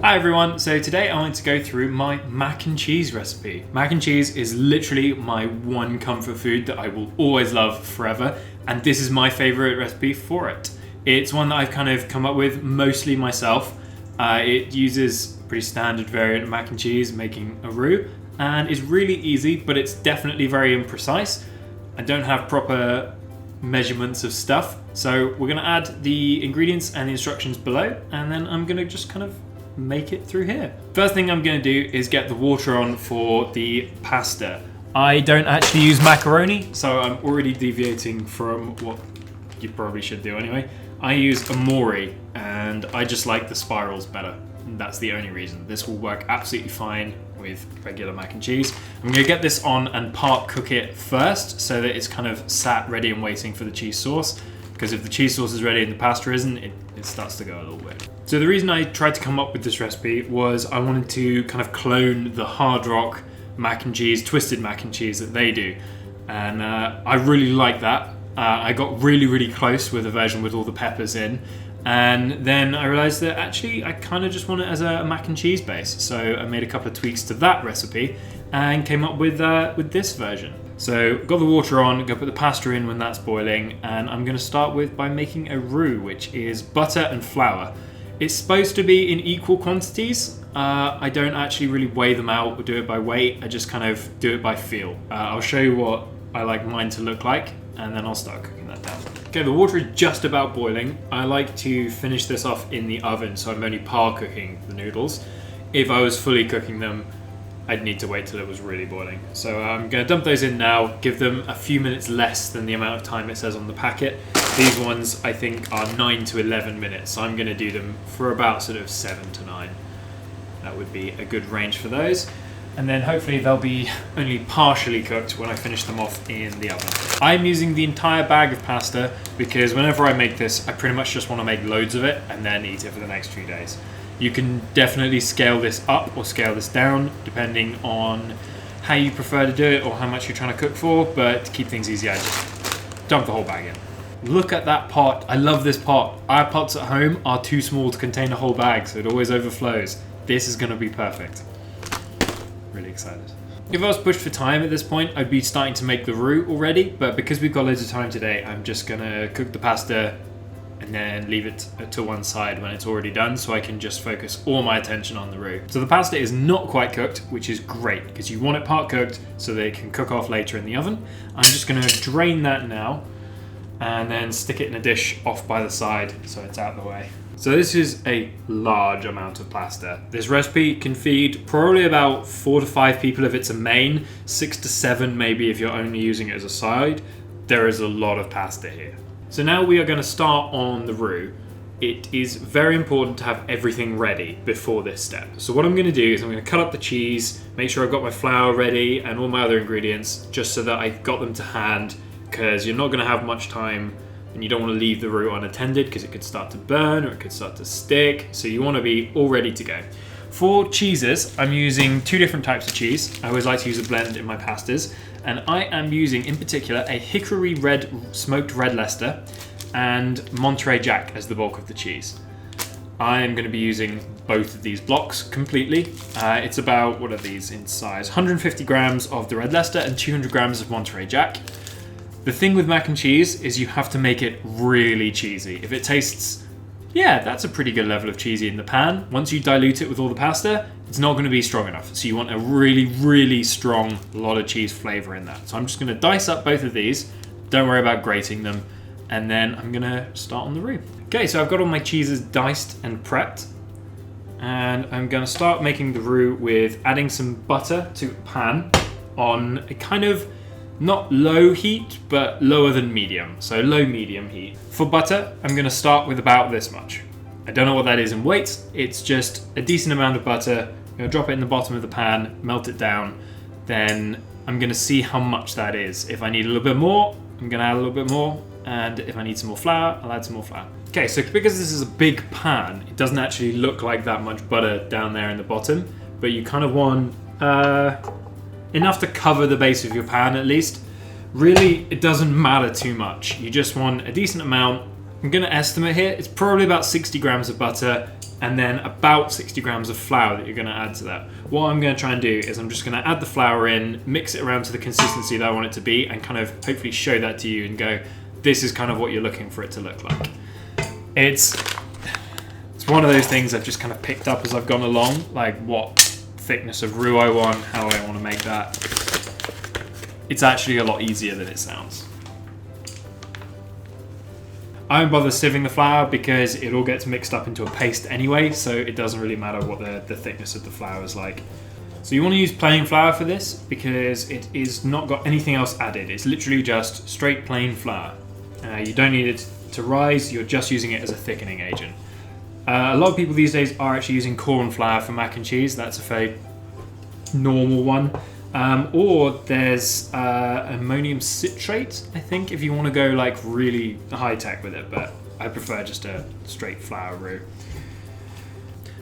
Hi everyone, so today I want to go through my mac and cheese recipe. Mac and cheese is literally my one comfort food that I will always love forever, and this is my favourite recipe for it. It's one that I've kind of come up with mostly myself. It uses a pretty standard variant of mac and cheese, making a roux, and is really easy, but it's definitely very imprecise. I don't have proper measurements of stuff, so we're going to add the ingredients and the instructions below, and then I'm going to just kind of make it through here. First thing I'm going to do is get the water on for the pasta. I don't actually use macaroni, so I'm already deviating from what you probably should do anyway. I use Amori, and I just like the spirals better. And that's the only reason. This will work absolutely fine with regular mac and cheese. I'm going to get this on and part cook it first so that it's kind of sat ready and waiting for the cheese sauce. Because if the cheese sauce is ready and the pasta isn't, it starts to go a little weird. So the reason I tried to come up with this recipe was I wanted to kind of clone the Hard Rock mac and cheese, twisted mac and cheese that they do. And I really like that. I got really close with a version with all the peppers in. And then I realized that actually I kind of just want it as a mac and cheese base. So I made a couple of tweaks to that recipe and came up with this version. So got the water on, go put the pasta in when that's boiling, and I'm going to start by making a roux, which is butter and flour. It's supposed to be in equal quantities. I don't actually really weigh them out or do it by weight. I just kind of do it by feel. I'll show you what I like mine to look like, and then I'll start cooking that down. Okay, the water is just about boiling. I like to finish this off in the oven, so I'm only par cooking the noodles. If I was fully cooking them, I'd need to wait till it was really boiling. So I'm going to dump those in now, give them a few minutes less than the amount of time it says on the packet. These ones I think are 9 to 11 minutes, so I'm going to do them for about sort of 7 to 9. That would be a good range for those. And then hopefully they'll be only partially cooked when I finish them off in the oven. I'm using the entire bag of pasta because whenever I make this, I pretty much just want to make loads of it and then eat it for the next few days. You can definitely scale this up or scale this down depending on how you prefer to do it or how much you're trying to cook for, but to keep things easy, I just dump the whole bag in. Look at that pot. I love this pot. Our pots at home are too small to contain a whole bag, so it always overflows. This is going to be perfect. Really excited. If I was pushed for time at this point, I'd be starting to make the roux already, but because we've got loads of time today, I'm just going to cook the pasta and then leave it to one side when it's already done so I can just focus all my attention on the roux. So the pasta is not quite cooked, which is great because you want it part cooked so that it can cook off later in the oven. I'm just going to drain that now and then stick it in a dish off by the side so it's out of the way. So this is a large amount of pasta. This recipe can feed probably about 4 to 5 people if it's a main, 6 to 7 maybe if you're only using it as a side. There is a lot of pasta here. So now we are going to start on the roux. It is very important to have everything ready before this step. So what I'm going to do is I'm going to cut up the cheese, make sure I've got my flour ready and all my other ingredients just so that I've got them to hand because you're not going to have much time and you don't want to leave the roux unattended because it could start to burn or it could start to stick. So you want to be all ready to go. For cheeses, I'm using 2 different types of cheese. I always like to use a blend in my pastas. And I am using, in particular, a hickory red smoked red Leicester and Monterey Jack as the bulk of the cheese. I am going to be using both of these blocks completely. It's about, what are these in size? 150 grams of the red Leicester and 200 grams of Monterey Jack. The thing with mac and cheese is you have to make it really cheesy. If it tastes, yeah, that's a pretty good level of cheesy in the pan. Once you dilute it with all the pasta, it's not going to be strong enough. So you want a really strong lot of cheese flavor in that. So I'm just going to dice up both of these. Don't worry about grating them. And then I'm going to start on the roux. Okay, so I've got all my cheeses diced and prepped. And I'm going to start making the roux with adding some butter to a pan on a kind of not low heat, but lower than medium. So low medium heat. For butter, I'm going to start with about this much. I don't know what that is in weight. It's just a decent amount of butter. I'm going to drop it in the bottom of the pan, melt it down. Then I'm going to see how much that is. If I need a little bit more, I'm going to add a little bit more. And if I need some more flour, I'll add some more flour. Okay, so because this is a big pan, it doesn't actually look like that much butter down there in the bottom. But you kind of want enough to cover the base of your pan at least. Really, it doesn't matter too much. You just want a decent amount. I'm going to estimate here, it's probably about 60 grams of butter and then about 60 grams of flour that you're going to add to that. What I'm going to try and do is I'm just going to add the flour in, mix it around to the consistency that I want it to be, and kind of hopefully show that to you and go, this is kind of what you're looking for it to look like. It's one of those things I've just kind of picked up as I've gone along, like what thickness of roux I want, how I want to make that. It's actually a lot easier than it sounds. I don't bother sieving the flour because it all gets mixed up into a paste anyway, so it doesn't really matter what the thickness of the flour is like. So you want to use plain flour for this because it is not got anything else added. It's literally just straight plain flour. You don't need it to rise, you're just using it as a thickening agent. A lot of people these days are actually using corn flour for mac and cheese. That's a very normal one. Or there's ammonium citrate, I think, if you want to go like really high tech with it, but I prefer just a straight flour roux.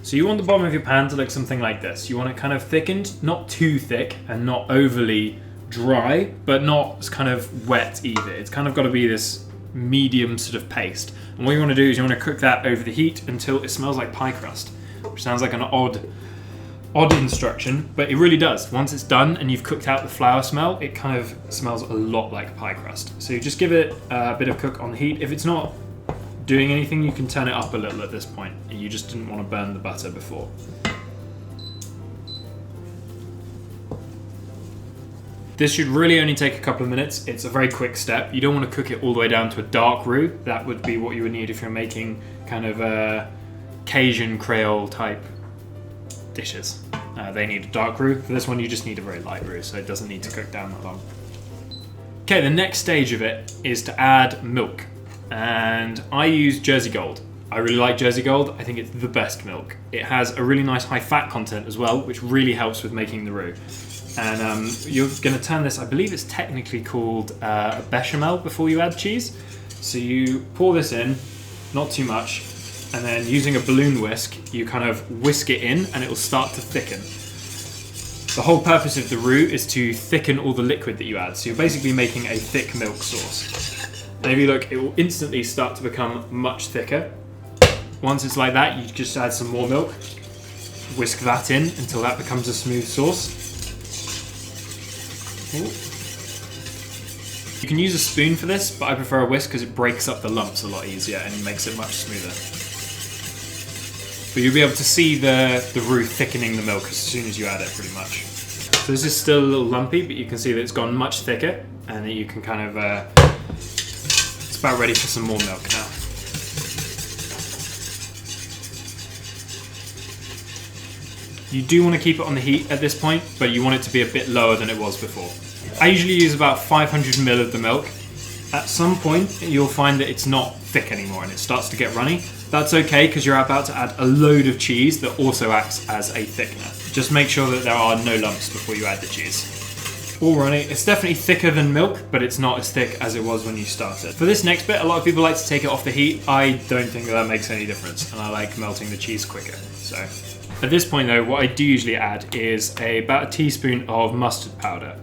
So you want the bottom of your pan to look something like this. You want it kind of thickened, not too thick and not overly dry, but not kind of wet either. It's kind of got to be this medium sort of paste. And what you want to do is you want to cook that over the heat until it smells like pie crust, which sounds like an odd instruction, but it really does. Once it's done and you've cooked out the flour smell, it kind of smells a lot like pie crust. So you just give it a bit of cook on the heat. If it's not doing anything, you can turn it up a little at this point. You just didn't want to burn the butter before. This should really only take a couple of minutes. It's a very quick step. You don't want to cook it all the way down to a dark roux. That would be what you would need if you're making kind of a Cajun Creole type dishes. They need a dark roux. For this one, you just need a very light roux, so it doesn't need to cook down that long. Okay, the next stage of it is to add milk. And I use Jersey Gold. I really like Jersey Gold. I think it's the best milk. It has a really nice high fat content as well, which really helps with making the roux. And you're going to turn this, I believe it's technically called a bechamel before you add cheese. So you pour this in, not too much, and then using a balloon whisk, you kind of whisk it in and it will start to thicken. The whole purpose of the roux is to thicken all the liquid that you add. So you're basically making a thick milk sauce. And if you look, it will instantly start to become much thicker. Once it's like that, you just add some more milk, whisk that in until that becomes a smooth sauce. Ooh. You can use a spoon for this, but I prefer a whisk because it breaks up the lumps a lot easier and makes it much smoother. But you'll be able to see the roux thickening the milk as soon as you add it, pretty much. So this is still a little lumpy, but you can see that it's gone much thicker, and that you can kind of, it's about ready for some more milk now. You do want to keep it on the heat at this point, but you want it to be a bit lower than it was before. I usually use about 500 ml of the milk. At some point, you'll find that it's not thick anymore and it starts to get runny. That's okay because you're about to add a load of cheese that also acts as a thickener. Just make sure that there are no lumps before you add the cheese. All runny. It's definitely thicker than milk, but it's not as thick as it was when you started. For this next bit, a lot of people like to take it off the heat. I don't think that makes any difference, and I like melting the cheese quicker. So at this point though, what I do usually add is about a teaspoon of mustard powder.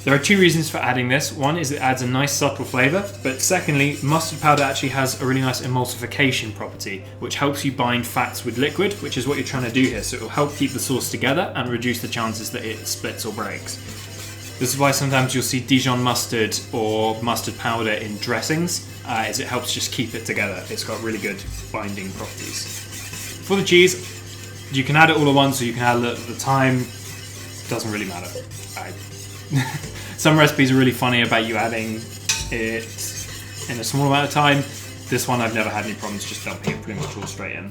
There are two reasons for adding this. One is it adds a nice subtle flavour, but secondly, mustard powder actually has a really nice emulsification property, which helps you bind fats with liquid, which is what you're trying to do here. So it will help keep the sauce together and reduce the chances that it splits or breaks. This is why sometimes you'll see Dijon mustard or mustard powder in dressings, as it helps just keep it together. It's got really good binding properties. For the cheese, you can add it all at once or you can add it at the time. Doesn't really matter. Some recipes are really funny about you adding it in a small amount of time. This one I've never had any problems just dumping it pretty much all straight in.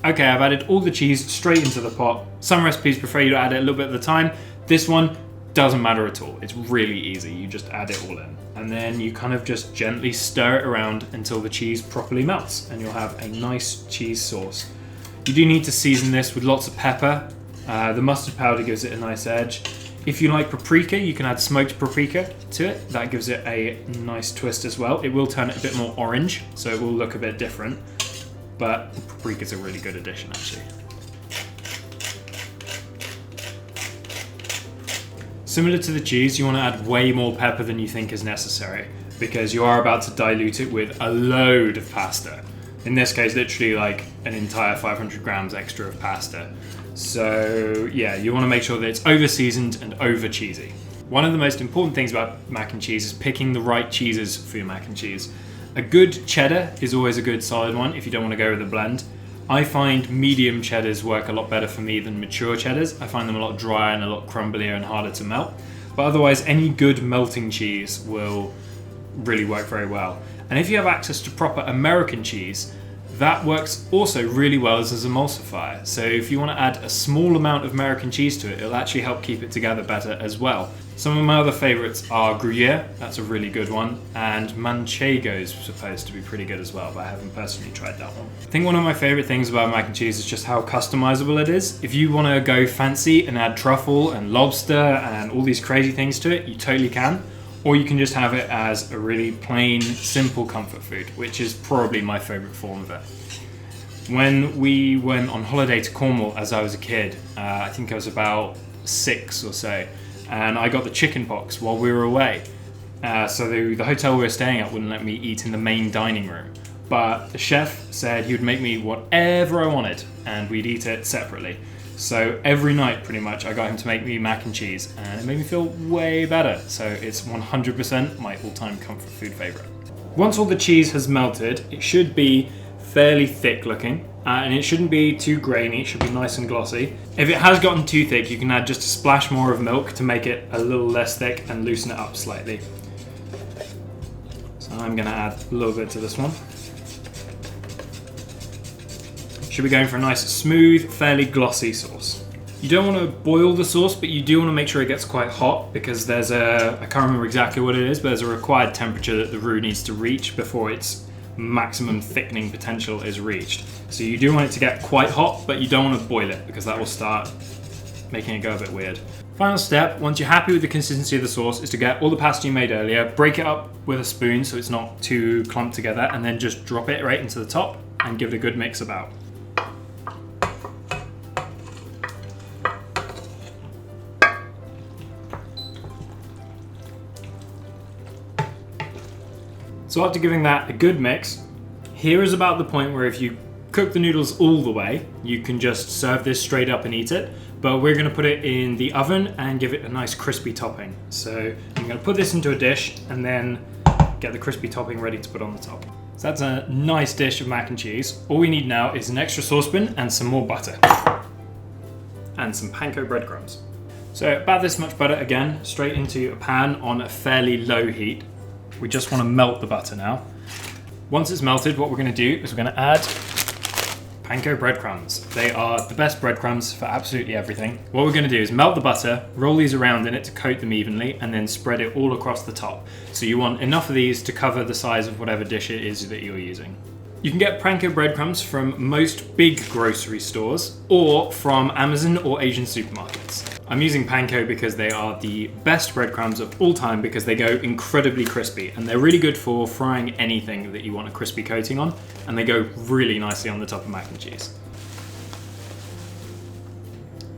Okay, I've added all the cheese straight into the pot. Some recipes prefer you to add it a little bit at a time. This one doesn't matter at all. It's really easy. You just add it all in. And then you kind of just gently stir it around until the cheese properly melts and you'll have a nice cheese sauce. You do need to season this with lots of pepper. The mustard powder gives it a nice edge. If you like paprika, you can add smoked paprika to it. That gives it a nice twist as well. It will turn it a bit more orange, so it will look a bit different. But paprika is a really good addition, actually. Similar to the cheese, you want to add way more pepper than you think is necessary. because you are about to dilute it with a load of pasta. In this case, literally like an entire 500 grams extra of pasta. So yeah, you want to make sure that it's over seasoned and over cheesy. One of the most important things about mac and cheese is picking the right cheeses for your mac and cheese. A good cheddar is always a good solid one if you don't want to go with a blend. I find medium cheddars work a lot better for me than mature cheddars. I find them a lot drier and a lot crumblier and harder to melt. But otherwise, any good melting cheese will really work very well. And if you have access to proper American cheese, that works also really well as an emulsifier. So if you want to add a small amount of American cheese to it, it'll actually help keep it together better as well. Some of my other favorites are Gruyere, that's a really good one, and Manchego is supposed to be pretty good as well, but I haven't personally tried that one. I think one of my favorite things about mac and cheese is just how customizable it is. If you want to go fancy and add truffle and lobster and all these crazy things to it, you totally can. Or you can just have it as a really plain, simple comfort food, which is probably my favorite form of it. When we went on holiday to Cornwall as I was a kid, I think I was about 6 or so, and I got the chicken pox while we were away. So the hotel we were staying at wouldn't let me eat in the main dining room. But the chef said he would make me whatever I wanted, and we'd eat it separately. So every night, pretty much, I got him to make me mac and cheese, and it made me feel way better. So it's 100% my all-time comfort food favorite. Once all the cheese has melted, it should be fairly thick looking, and it shouldn't be too grainy, it should be nice and glossy. If it has gotten too thick, you can add just a splash more of milk to make it a little less thick and loosen it up slightly. So I'm gonna add a little bit to this one. Should be going for a nice smooth, fairly glossy sauce. You don't want to boil the sauce, but you do want to make sure it gets quite hot, because there's I can't remember exactly what it is, but there's a required temperature that the roux needs to reach before its maximum thickening potential is reached. So you do want it to get quite hot, but you don't want to boil it, because that will start making it go a bit weird. Final step, once you're happy with the consistency of the sauce, is to get all the pasta you made earlier, break it up with a spoon so it's not too clumped together, and then just drop it right into the top and give it a good mix about. So after giving that a good mix, here is about the point where if you cook the noodles all the way, you can just serve this straight up and eat it. But we're gonna put it in the oven and give it a nice crispy topping. So I'm gonna put this into a dish and then get the crispy topping ready to put on the top. So that's a nice dish of mac and cheese. All we need now is an extra saucepan and some more butter. And some panko breadcrumbs. So about this much butter again, straight into a pan on a fairly low heat. We just want to melt the butter now. Once it's melted, what we're going to do is we're going to add panko breadcrumbs. They are the best breadcrumbs for absolutely everything. What we're going to do is melt the butter, roll these around in it to coat them evenly, and then spread it all across the top. So you want enough of these to cover the size of whatever dish it is that you're using. You can get panko breadcrumbs from most big grocery stores or from Amazon or Asian supermarkets. I'm using panko because they are the best breadcrumbs of all time, because they go incredibly crispy, and they're really good for frying anything that you want a crispy coating on, and they go really nicely on the top of mac and cheese.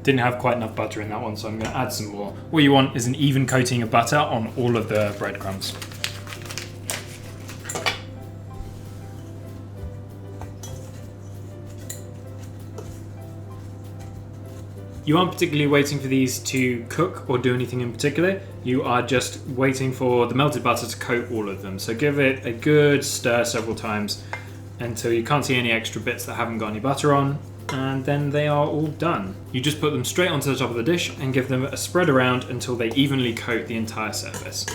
Didn't have quite enough butter in that one, so I'm going to add some more. What you want is an even coating of butter on all of the breadcrumbs. You aren't particularly waiting for these to cook or do anything in particular. You are just waiting for the melted butter to coat all of them. So give it a good stir several times until you can't see any extra bits that haven't got any butter on, and then they are all done. You just put them straight onto the top of the dish and give them a spread around until they evenly coat the entire surface.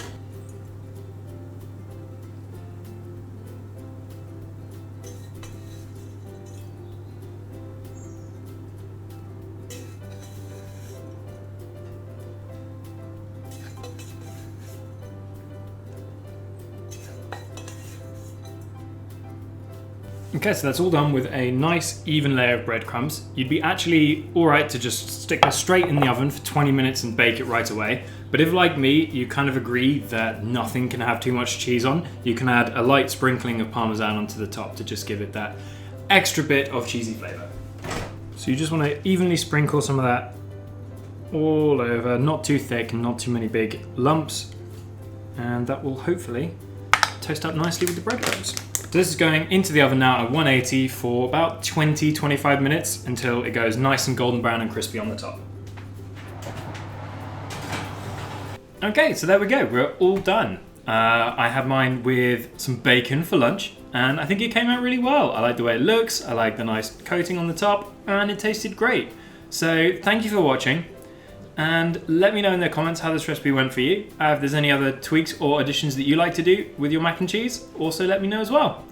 Okay, so that's all done with a nice even layer of breadcrumbs. You'd be actually alright to just stick this straight in the oven for 20 minutes and bake it right away. But if, like me, you kind of agree that nothing can have too much cheese on, you can add a light sprinkling of parmesan onto the top to just give it that extra bit of cheesy flavour. So you just want to evenly sprinkle some of that all over, not too thick and not too many big lumps, and that will hopefully toast up nicely with the breadcrumbs. So this is going into the oven now at 180 for about 20-25 minutes until it goes nice and golden brown and crispy on the top. Okay, so there we go, we're all done. I had mine with some bacon for lunch, and I think it came out really well. I like the way it looks, I like the nice coating on the top, and it tasted great. So thank you for watching, and let me know in the comments how this recipe went for you. If there's any other tweaks or additions that you like to do with your mac and cheese, also let me know as well.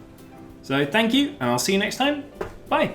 So thank you, and I'll see you next time. Bye.